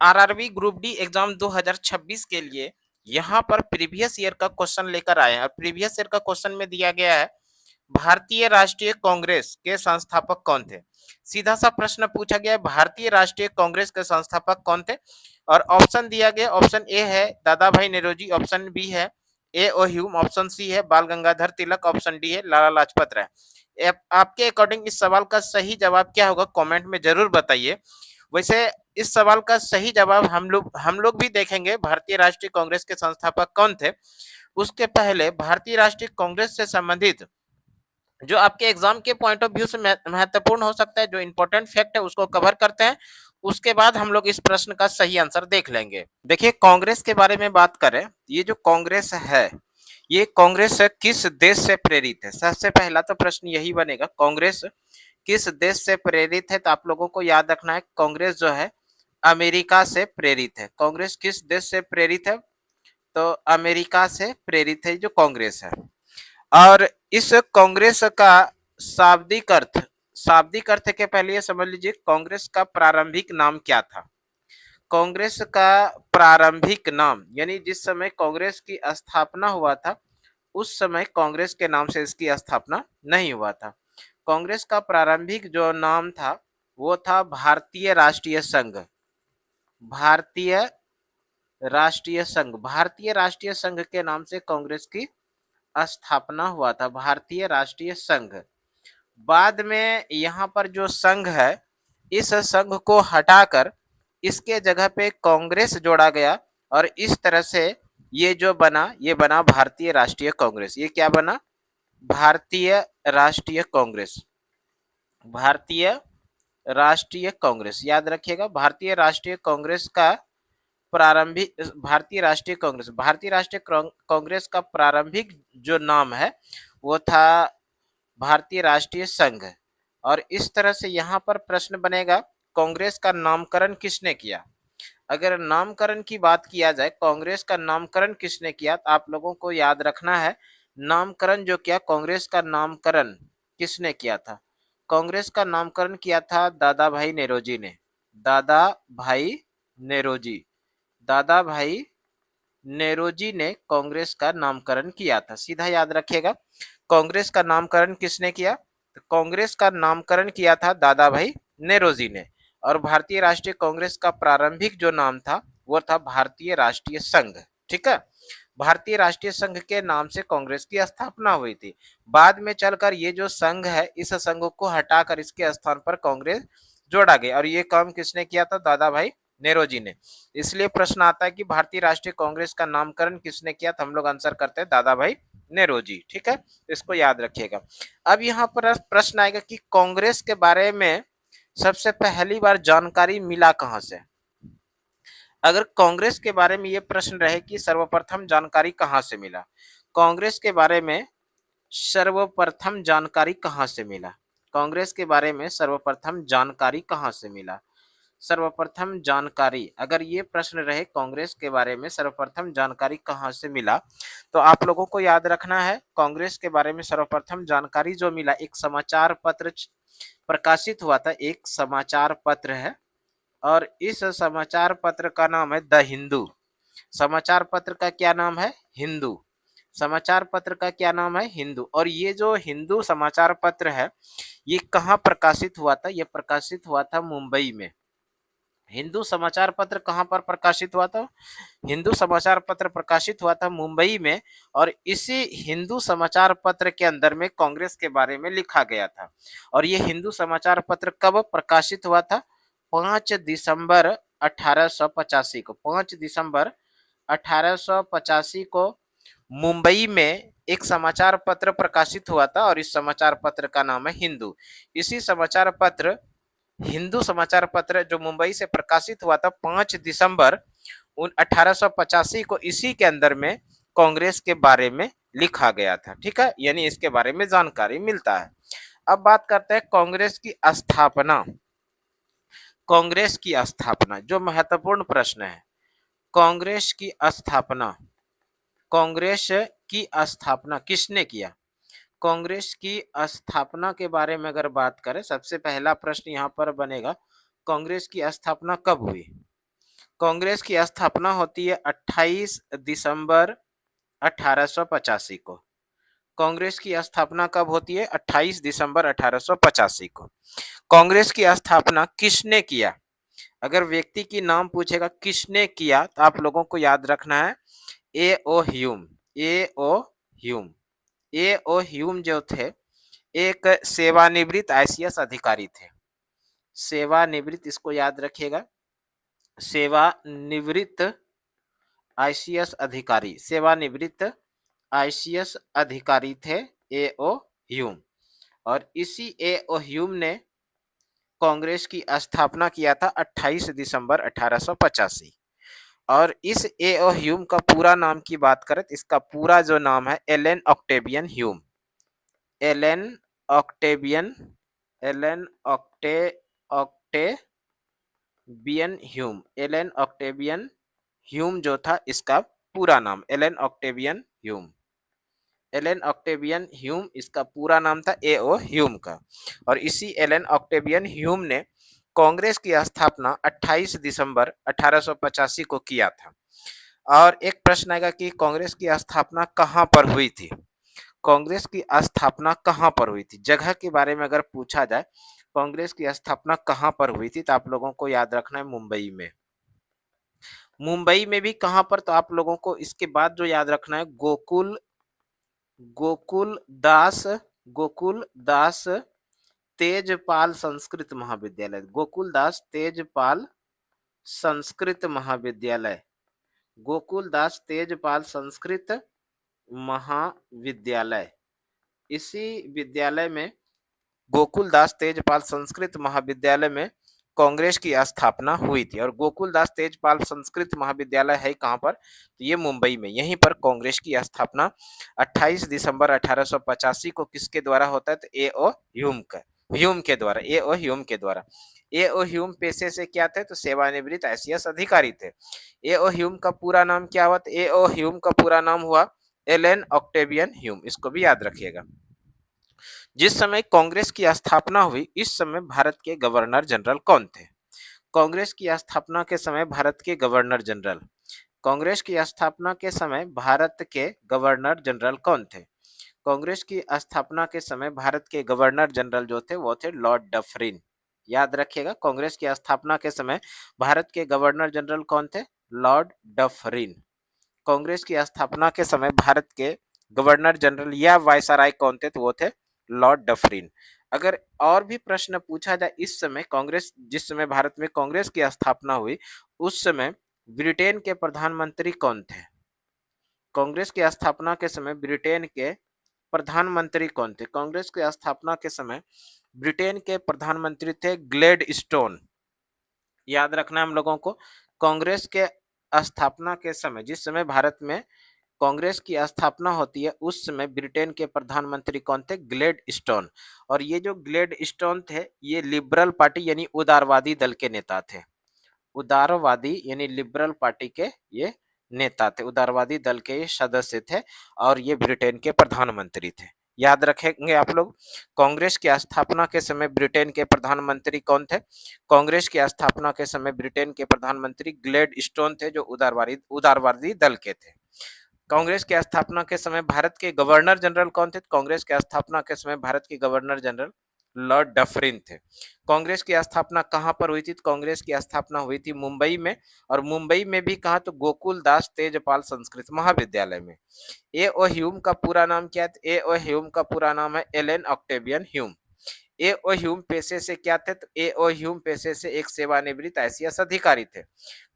RRB group D exam 2026 के लिए यहाँ पर प्रीवियस ईयर का क्वेश्चन लेकर आए हैं और प्रीवियस ईयर का क्वेश्चन में दिया गया है भारतीय राष्ट्रीय कांग्रेस के संस्थापक कौन थे। सीधा सा प्रश्न पूछा गया है भारतीय राष्ट्रीय कांग्रेस के संस्थापक कौन थे और ऑप्शन दिया गया ऑप्शन ए है दादा भाई नेरोजी, ऑप्शन बी है ए ओ ह्यूम, ऑप्शन सी है बाल गंगाधर तिलक, ऑप्शन डी है लाला लाजपत राय। आपके अकॉर्डिंग इस सवाल का सही जवाब क्या होगा कमेंट में जरूर बताइए। वैसे इस सवाल का सही जवाब हम लोग भी देखेंगे भारतीय राष्ट्रीय कांग्रेस के संस्थापक कौन थे। उसके पहले भारतीय राष्ट्रीय कांग्रेस से संबंधित जो आपके एग्जाम के पॉइंट ऑफ व्यू से महत्वपूर्ण हो सकता है, जो इंपॉर्टेंट फैक्ट है उसको कवर करते हैं। उसके बाद हम लोग इस प्रश्न का सही आंसर देख लेंगे। देखिए कांग्रेस के बारे में बात करें, ये जो कांग्रेस है ये कांग्रेस किस देश से प्रेरित है। सबसे पहला तो प्रश्न यही बनेगा कांग्रेस किस देश से प्रेरित है। तो आप लोगों को याद रखना है कांग्रेस जो है अमेरिका से प्रेरित है। कांग्रेस किस देश से प्रेरित है, तो अमेरिका से प्रेरित है जो कांग्रेस है। और इस कांग्रेस का शाब्दिक अर्थ के पहले ये समझ लीजिए कांग्रेस का प्रारंभिक नाम क्या था। कांग्रेस का प्रारंभिक नाम यानी जिस समय कांग्रेस की स्थापना हुआ था उस समय कांग्रेस के नाम से इसकी स्थापना नहीं हुआ था। कांग्रेस का प्रारंभिक जो नाम था वो था भारतीय राष्ट्रीय संघ। भारतीय राष्ट्रीय संघ, भारतीय राष्ट्रीय संघ के नाम से कांग्रेस की स्थापना हुआ था, भारतीय राष्ट्रीय संघ। बाद में यहाँ पर जो संघ है इस संघ को हटाकर इसके जगह पे कांग्रेस जोड़ा गया और इस तरह से ये जो बना ये बना भारतीय राष्ट्रीय कांग्रेस। ये क्या बना, भारतीय राष्ट्रीय कांग्रेस। भारतीय राष्ट्रीय कांग्रेस याद रखिएगा। भारतीय राष्ट्रीय कांग्रेस का प्रारंभिक भारतीय राष्ट्रीय कांग्रेस का प्रारंभिक जो नाम है वो था भारतीय राष्ट्रीय संघ। और इस तरह से यहाँ पर प्रश्न बनेगा कांग्रेस का नामकरण किसने किया। अगर नामकरण की बात किया जाए कांग्रेस का नामकरण किसने किया तो आप लोगों को याद रखना है नामकरण जो किया कांग्रेस का नामकरण किसने किया था। कांग्रेस का नामकरण किया था दादा भाई नेरोजी ने। दादा भाई नेरोजी, दादा भाई नेरोजी ने कांग्रेस का नामकरण किया था। सीधा याद रखिएगा कांग्रेस का नामकरण किसने किया, तो कांग्रेस का नामकरण किया था दादा भाई नेरोजी ने। और भारतीय राष्ट्रीय कांग्रेस का प्रारंभिक जो नाम था वो था भारतीय राष्ट्रीय संघ। ठीक है, भारतीय राष्ट्रीय संघ के नाम से कांग्रेस की स्थापना हुई थी। बाद में चलकर ये जो संघ है इस संघ को हटाकर इसके स्थान पर कांग्रेस जोड़ा गया और ये काम किसने किया था, दादा भाई नेरोजी ने। इसलिए प्रश्न आता है कि भारतीय राष्ट्रीय कांग्रेस का नामकरण किसने किया, तो हम लोग आंसर करते हैं दादा भाई नेरोजी। ठीक है, इसको याद रखिएगा। अब यहाँ पर प्रश्न आएगा कि कांग्रेस के बारे में सबसे पहली बार जानकारी मिला कहां से। अगर कांग्रेस के बारे में ये प्रश्न रहे कि सर्वप्रथम जानकारी कहां से मिला, कांग्रेस के बारे में सर्वप्रथम जानकारी कहां से मिला, कांग्रेस के बारे में सर्वप्रथम जानकारी कहां से मिला। सर्वप्रथम जानकारी अगर ये प्रश्न रहे कांग्रेस के बारे में सर्वप्रथम जानकारी कहां से मिला, तो आप लोगों को याद रखना है कांग्रेस के बारे में सर्वप्रथम जानकारी जो मिला एक समाचार पत्र प्रकाशित हुआ था। एक समाचार पत्र है और इस समाचार पत्र का नाम है द हिंदू। समाचार पत्र का क्या नाम है, हिंदू। समाचार पत्र का क्या नाम है, हिंदू। और ये जो हिंदू समाचार पत्र है ये कहाँ प्रकाशित हुआ था, ये प्रकाशित हुआ था मुंबई में। हिंदू समाचार पत्र कहाँ पर प्रकाशित हुआ था, हिंदू समाचार पत्र प्रकाशित हुआ था मुंबई में। और इसी हिंदू समाचार पत्र के अंदर में कांग्रेस के बारे में लिखा गया था। और ये हिंदू समाचार पत्र कब प्रकाशित हुआ था, 5 दिसंबर 1885 को। 5 दिसंबर 1885 को मुंबई में एक समाचार पत्र प्रकाशित हुआ था और इस समाचार पत्र का नाम है हिंदू। इसी समाचार पत्र हिंदू समाचार पत्र जो मुंबई से प्रकाशित हुआ था 5 दिसंबर 1885 को, इसी के अंदर में कांग्रेस के बारे में लिखा गया था। ठीक है, यानी इसके बारे में जानकारी मिलता है। अब बात करते हैं कांग्रेस की स्थापना। कांग्रेस की स्थापना जो महत्वपूर्ण प्रश्न है, कांग्रेस की स्थापना, कांग्रेस की स्थापना किसने किया। कांग्रेस की स्थापना के बारे में अगर बात करें सबसे पहला प्रश्न यहाँ पर बनेगा कांग्रेस की स्थापना कब हुई। कांग्रेस की स्थापना होती है 28 दिसंबर 1885 को। कांग्रेस की स्थापना कब होती है? 28 दिसंबर 1885 को। कांग्रेस की स्थापना किसने किया? अगर व्यक्ति की नाम पूछेगा किसने किया तो आप लोगों को याद रखना है ए ओ ह्यूम। ए ओ ह्यूम। ए ओ ह्यूम जो थे एक सेवानिवृत्त आईसीएस अधिकारी थे। सेवानिवृत्त, इसको याद रखिएगा, सेवानिवृत्त आईसीएस अधिकारी, सेवानिवृत्त आईसीएस अधिकारी थे ए ओ ह्यूम। और इसी ए ओ ह्यूम ने कांग्रेस की स्थापना किया था 28 दिसंबर 1885। और इस ए ओ ह्यूम का पूरा नाम की बात करें तो इसका पूरा जो नाम है Allan Octavian Hume. Allan Octavian, Allan Octavian Hume. Allan Octavian Hume जो था इसका पूरा नाम Allan Octavian Hume. Allan Octavian Hume इसका पूरा नाम था ए ओ ह्यूम का। और इसी एलन ऑक्टेवियन ह्यूम ने कांग्रेस की स्थापना 28 दिसंबर 1885 को किया था। और एक प्रश्न आएगा कि कांग्रेस की स्थापना कहां पर हुई थी? कांग्रेस की स्थापना कहां पर हुई थी? जगह के बारे में अगर पूछा जाए कांग्रेस की स्थापना कहां पर हुई थी तो आप लोगों को याद रखना है मुंबई में। मुंबई में भी कहां पर, तो आप लोगों को इसके बाद जो याद रखना है गोकुल दास, गोकुल दास तेजपाल संस्कृत महाविद्यालय, गोकुल दास तेजपाल संस्कृत महाविद्यालय, गोकुल दास तेजपाल संस्कृत महाविद्यालय। इसी विद्यालय में, गोकुलदास तेजपाल संस्कृत महाविद्यालय में कांग्रेस की स्थापना हुई थी। और गोकुलदास तेजपाल संस्कृत महाविद्यालय है कहां पर? तो ये मुंबई में। यहीं पर कांग्रेस की स्थापना 28 दिसंबर 1885 को किसके द्वारा होता है? तो ए ओ ह्यूम का, ह्यूम के द्वारा, ए ओ ह्यूम के द्वारा। ए ओ ह्यूम पेशे से क्या थे? तो सेवानिवृत्त आईसीएस अधिकारी थे। ए ओ ह्यूम का पूरा नाम क्या हुआ? तो ए ओ ह्यूम का पूरा नाम हुआ एलन ऑक्टेवियन ह्यूम। इसको भी याद रखिएगा। जिस समय कांग्रेस की स्थापना हुई इस समय भारत के गवर्नर जनरल कौन थे? कांग्रेस की स्थापना के समय भारत के गवर्नर जनरल, कांग्रेस की स्थापना के समय भारत के गवर्नर जनरल कौन थे? कांग्रेस की स्थापना के समय भारत के गवर्नर जनरल जो थे वो थे लॉर्ड डफरिन। याद रखिएगा, कांग्रेस की स्थापना के समय भारत के गवर्नर जनरल कौन थे? Lord Dufferin. कांग्रेस की स्थापना के समय भारत के गवर्नर जनरल या वायसराय कौन थे? तो वो थे लॉर्ड डफरिन। अगर और भी प्रश्न पूछा जाए, इस समय कांग्रेस, जिस समय भारत में कांग्रेस की स्थापना हुई उस समय ब्रिटेन के प्रधानमंत्री कौन थे? कांग्रेस की स्थापना के समय ब्रिटेन के प्रधानमंत्री कौन थे? कांग्रेस की स्थापना के समय ब्रिटेन के प्रधानमंत्री थे ग्लेडस्टोन। याद रखना हम लोगों को, कांग्रेस के स्थापना के समय, जिस समय भारत में कांग्रेस की स्थापना होती है उस समय ब्रिटेन के प्रधानमंत्री कौन थे? ग्लेडस्टोन। और ये जो ग्लेडस्टोन थे ये लिबरल पार्टी यानी उदारवादी दल के नेता थे। उदारवादी यानी लिबरल पार्टी के ये नेता थे, उदारवादी दल के ये सदस्य थे और ये ब्रिटेन के प्रधानमंत्री थे। याद रखेंगे आप लोग, कांग्रेस की स्थापना के समय ब्रिटेन के प्रधानमंत्री कौन थे? कांग्रेस की स्थापना के समय ब्रिटेन के प्रधानमंत्री ग्लेडस्टोन थे जो उदारवादी दल के थे। कांग्रेस की स्थापना के समय भारत के गवर्नर जनरल कौन थे? कांग्रेस की स्थापना के समय भारत के गवर्नर जनरल लॉर्ड डफरिन थे। कांग्रेस की स्थापना कहां पर हुई थी? कांग्रेस की स्थापना हुई थी मुंबई में। और मुंबई में भी कहा? तो गोकुल दास तेजपाल संस्कृत महाविद्यालय में। ए ओ ह्यूम का पूरा नाम क्या है? ए ओ ह्यूम का पूरा नाम है एलन ऑक्टेवियन ह्यूम। ए ओ ह्यूम पेशे से क्या थे? तो ए ओ ह्यूम पेशे से एक सेवानिवृत्त आईसीएस अधिकारी थे।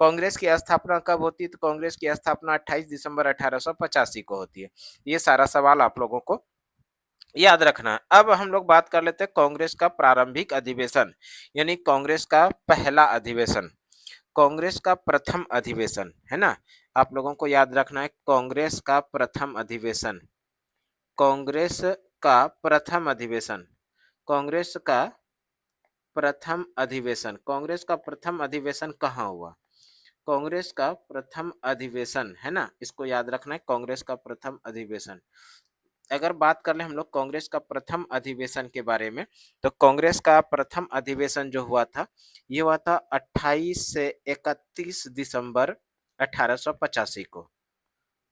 कांग्रेस की स्थापना कब होती है? तो कांग्रेस की स्थापना 28 दिसंबर 1885 को होती है। ये सारा सवाल आप लोगों को याद रखना है। अब हम लोग बात कर लेते हैं कांग्रेस का प्रारंभिक अधिवेशन, यानी कांग्रेस का पहला अधिवेशन, कांग्रेस का प्रथम अधिवेशन, है ना? आप लोगों को याद रखना है कांग्रेस का प्रथम अधिवेशन, कांग्रेस का प्रथम अधिवेशन, कांग्रेस का प्रथम अधिवेशन, कांग्रेस का प्रथम अधिवेशन कहाँ हुआ? कांग्रेस का प्रथम अधिवेशन, है ना, इसको याद रखना है, कांग्रेस का प्रथम अधिवेशन अगर बात कर ले हम लोग कांग्रेस का प्रथम अधिवेशन के बारे में, तो कांग्रेस का प्रथम अधिवेशन जो हुआ था, ये हुआ था 28 से 31 दिसंबर 1885 को।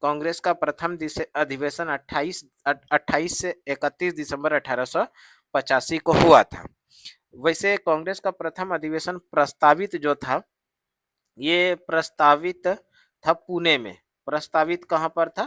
कांग्रेस का प्रथम अधिवेशन 28 से 31 दिसंबर 1885 को हुआ था। वैसे कांग्रेस का प्रथम अधिवेशन प्रस्तावित जो था, ये प्रस्तावित था पुणे में। प्रस्तावित कहाँ पर था?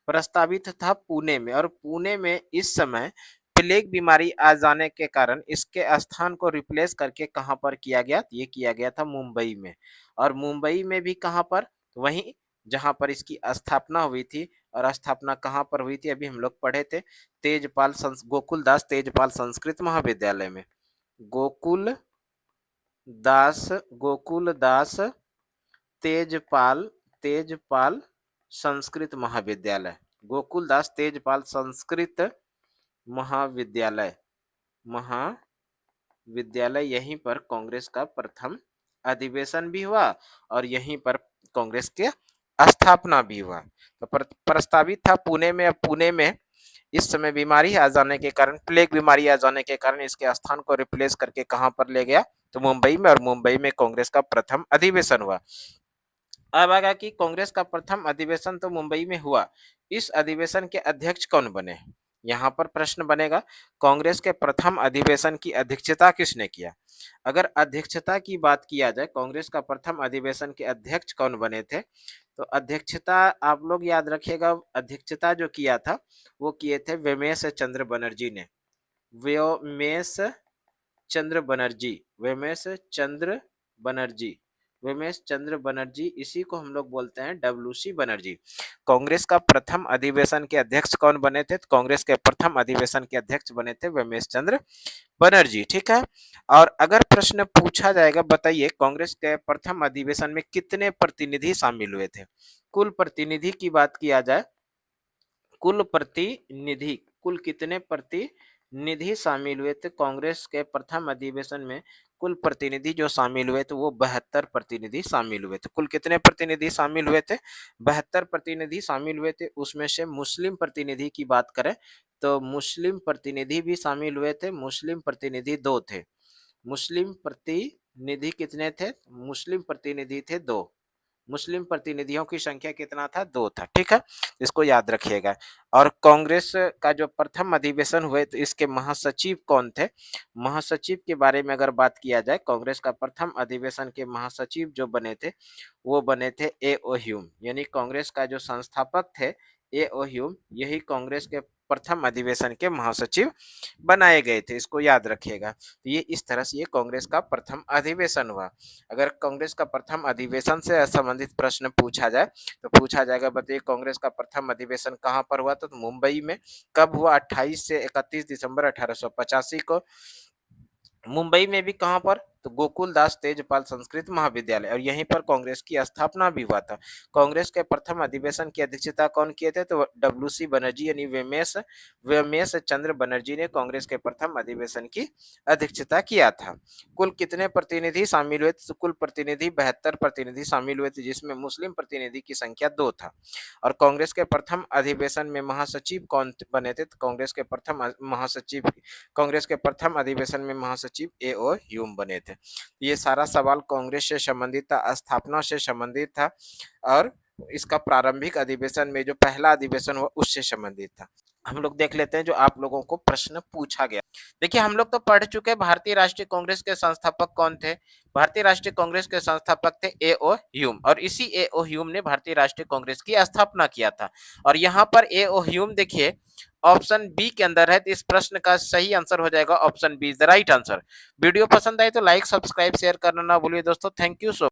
प्रस्तावित था पुणे में। और पुणे में इस समय प्लेग बीमारी आ जाने के कारण इसके स्थान को रिप्लेस करके कहाँ पर किया गया? ये किया गया था मुंबई में। और मुंबई में भी कहाँ पर? वहीं जहाँ पर इसकी स्थापना हुई थी। और स्थापना कहाँ पर हुई थी? अभी हम लोग पढ़े थे, गोकुलदास तेजपाल संस्कृत महाविद्यालय में। गोकुलदास तेजपाल तेजपाल संस्कृत महाविद्यालय। गोकुलदास तेजपाल संस्कृत महाविद्यालय यहीं पर कांग्रेस का प्रथम अधिवेशन भी हुआ और यहीं पर कांग्रेस के स्थापना भी हुआ। तो प्रस्तावित था पुणे में। अब पुणे में इस समय बीमारी आ जाने के कारण, प्लेग बीमारी आ जाने के कारण इसके स्थान को रिप्लेस करके कहां पर ले गया? तो मुंबई में। और मुंबई में कांग्रेस का प्रथम अधिवेशन हुआ। अब आगा कि कांग्रेस का प्रथम अधिवेशन तो मुंबई में हुआ, इस अधिवेशन के अध्यक्ष कौन बने? यहाँ पर प्रश्न बनेगा, कांग्रेस के प्रथम अधिवेशन की अध्यक्षता किसने किया? अगर अध्यक्षता की बात किया जाए, कांग्रेस का प्रथम अधिवेशन के अध्यक्ष कौन बने थे? तो अध्यक्षता आप लोग याद रखिएगा, अध्यक्षता जो किया था वो किए थे वेमेश चंद्र बनर्जी ने। वेमेश चंद्र बनर्जी, वेमेश चंद्र बनर्जी, इसी को हम लोग बोलते हैं डब्ल्यूसी बनर्जी। कांग्रेस का प्रथम अधिवेशन के अध्यक्ष कौन बने थे? कांग्रेस के प्रथम अधिवेशन के अध्यक्ष बने थे वेमेश चंद्र बनर्जी। ठीक है। और अगर प्रश्न पूछा जाएगा, बताइए कांग्रेस के प्रथम अधिवेशन में कितने प्रतिनिधि शामिल हुए थे? कुल प्रतिनिधि की बात किया जाए, कुल कितने प्रतिनिधि शामिल हुए थे कांग्रेस के प्रथम अधिवेशन में? कुल प्रतिनिधि जो शामिल हुए थे वो 72 प्रतिनिधि शामिल हुए थे। कुल कितने प्रतिनिधि शामिल हुए थे? 72 प्रतिनिधि शामिल हुए थे। उसमें से मुस्लिम प्रतिनिधि की बात करें तो मुस्लिम प्रतिनिधि भी शामिल हुए थे। मुस्लिम प्रतिनिधि 2 थे। मुस्लिम प्रतिनिधि कितने थे? मुस्लिम प्रतिनिधि थे 2। मुस्लिम प्रतिनिधियों की संख्या कितना था? 2 था। ठीक है, इसको याद रखिएगा। और कांग्रेस का जो प्रथम अधिवेशन हुए तो इसके महासचिव कौन थे? महासचिव के बारे में अगर बात किया जाए, कांग्रेस का प्रथम अधिवेशन के महासचिव जो बने थे वो बने थे ए ओ ह्यूम। यानी कांग्रेस का जो संस्थापक थे ए ओ ह्यूम, यही कांग्रेस के प्रथम अधिवेशन के महासचिव बनाए गए थे। इसको याद रखिएगा। तो ये इस तरह से ये कांग्रेस का प्रथम अधिवेशन हुआ। अगर कांग्रेस का प्रथम अधिवेशन से संबंधित प्रश्न पूछा जाए तो पूछा जाएगा, बताइए कांग्रेस का प्रथम अधिवेशन कहाँ पर हुआ? तो मुंबई में। कब हुआ? 28 से 31 दिसंबर 1885 को। मुंबई में भी कहाँ पर? तो गोकुलदास तेजपाल संस्कृत महाविद्यालय। और यहीं पर कांग्रेस की स्थापना भी हुआ था। कांग्रेस के प्रथम अधिवेशन की अध्यक्षता कौन किए थे? तो डब्ल्यूसी बनर्जी यानी वेमेश चंद्र बनर्जी ने कांग्रेस के प्रथम अधिवेशन की अध्यक्षता किया था। कुल कितने प्रतिनिधि शामिल हुए थे? तो कुल प्रतिनिधि 72 प्रतिनिधि शामिल हुए थे, जिसमें मुस्लिम प्रतिनिधि की संख्या 2 था। और कांग्रेस के प्रथम अधिवेशन में महासचिव कौन बने थे? तो कांग्रेस के प्रथम अधिवेशन में महासचिव ए ओ ह्यूम बने थे। ये सारा सवाल कांग्रेस से संबंधित था, स्थापना से संबंधित था और इसका प्रारंभिक अधिवेशन में जो पहला अधिवेशन हुआ उससे संबंधित था। हम लोग देख लेते हैं जो आप लोगों को प्रश्न पूछा गया। देखिए हम लोग तो पढ़ चुके हैं भारतीय राष्ट्रीय कांग्रेस के संस्थापक कौन थे। भारतीय राष्ट्रीय कांग्रेस के संस्थापक थे ए ओ ह्यूम। और इसी ए ओ ह्यूम ने भारतीय राष्ट्रीय कांग्रेस की स्थापना किया था। और यहाँ पर ए ओ ह्यूम देखिए ऑप्शन बी के अंदर है, तो इस प्रश्न का सही आंसर हो जाएगा option B is the right answer. Video पसंद आए तो लाइक सब्सक्राइब शेयर करना ना भूलिए दोस्तों। Thank you so